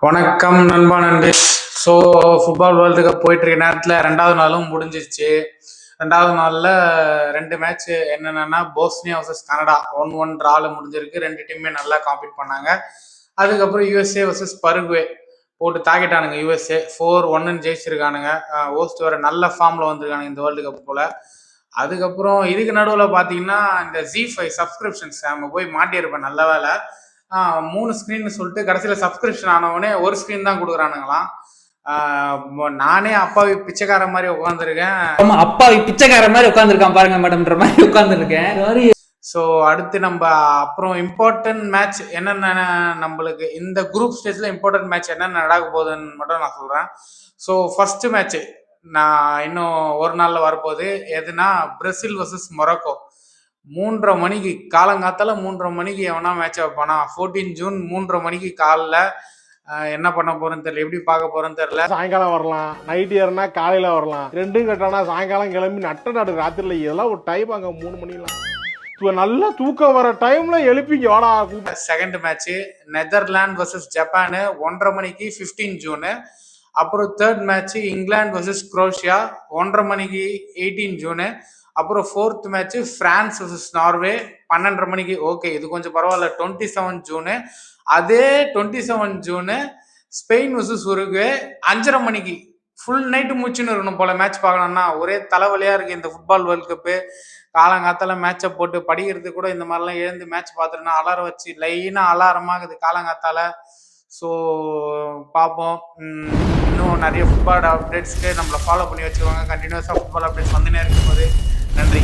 வணக்கம் நண்பா, நன்றி. ஸோ ஃபுட்பால் வேர்ல்டு கப் போயிட்டு இருக்க நேரத்தில் 2வது நாளும் முடிஞ்சிருச்சு. 2வது நாளில் 2 மேட்ச் என்னென்னா போஸ்னியா வர்சஸ் கனடா 1-1 ட்ராவில் முடிஞ்சிருக்கு. 2 டீமுமே நல்லா காம்பீட் பண்ணாங்க. அதுக்கப்புறம் யூஎஸ்ஏ வர்சஸ் பருகுவே போட்டு தாக்கிட்டானுங்க. யூஎஸ்ஏ 4-1 ஜெயிச்சிருக்கானுங்க. ஹோஸ்ட் வேறு நல்ல ஃபார்மில் வந்திருக்கானுங்க இந்த வேர்ல்டு கப் போல். அதுக்கப்புறம் இதுக்கு நடுவில் பார்த்தீங்கன்னா இந்த Z5 சப்ஸ்கிரிப்ஷன்ஸ் நம்ம போய் மாட்டியிருப்பேன். நல்ல வேலை 3 ஸ்க்ரீன் சொல்லிட்டு கடைசியில் சப்ஸ்கிரிப்ஷன் ஆனவொடனே ஒரு ஸ்க்ரீன் தான் கொடுக்குறானுங்களாம். நானே அப்பாவி பிச்சைக்கார மாதிரி உட்காந்துருக்கேன். அப்பாவி பிச்சைக்கார மாதிரி உட்காந்துருக்கான் பாருங்க மேடம்ன்ற மாதிரி உட்காந்துருக்கேன். ஸோ அடுத்து நம்ம அப்புறம் இம்பார்ட்டன்ட் மேட்ச் என்னென்ன நம்மளுக்கு இந்த குரூப் ஸ்டேஜில் இம்பார்ட்டன்ட் மேட்ச் என்னென்ன நடக்க போகுதுன்னு மட்டும் நான் சொல்கிறேன். ஸோ ஃபர்ஸ்ட் மேட்ச்சு நான் இன்னும் ஒரு நாளில் வரப்போகுது. எதுனா பிரேசில் வர்சஸ் மொரோக்கோ 3:30 மணிக்கு காலங்காத்தால 3:30 மணிக்கு எவனா மேட்ச் வைப்பானா? 14 ஜூன் 3:30 மணிக்கு காலைல. என்ன பண்ண போறேன்னு தெரியல, எப்படி பார்க்க போறேன்னு தெரியல. சாயங்காலம் வரலாம், நைட் ஏறினா காலையில வரலாம், ரெண்டும் கட்டானா சாயங்காலம் கிளம்பி நட்ட நாடு ராத்திரில இதெல்லாம் ஒரு டைம். அங்கே 3 மணிலாம் நல்லா தூக்கம் வர டைம்ல எழுப்பிங்க வாடா. Second match Netherlands versus Japan 1:30 மணிக்கு 15 ஜூனு. அப்புறம் third match England versus Croatia 1:30 மணிக்கு 18 ஜூனு. அப்புறம் fourth match France versus Norway 12:30 மணிக்கு. ஓகே, இது கொஞ்சம் பரவாயில்ல. 27 ஜூனு. அதே 27 ஜூனு ஸ்பெயின் வர்சஸ் உருகுவே 5:30 மணிக்கு. ஃபுல் நைட்டு முடிச்சுன்னு இருக்கணும் போல மேட்ச் பார்க்கணும்னா. ஒரே தலைவலியா இருக்கு இந்த ஃபுட்பால் வேர்ல்டு கப்பு. காலங்காத்தால மேட்சை போட்டு படிக்கிறது கூட இந்த மாதிரிலாம் எழுந்து மேட்ச் பார்த்துருன்னா அலாரம் வச்சு லைனாக அலாரமாகுது காலங்காத்தால. ஸோ பார்ப்போம். இன்னும் நிறைய ஃபுட்பால் அப்டேட்ஸ்க்கு நம்மளை ஃபாலோ பண்ணி வச்சுக்கோங்க. கண்டினியூஸாக ஃபுட்பால் அப்டேட்ஸ் வந்துனே இருக்கும்போது நன்றி.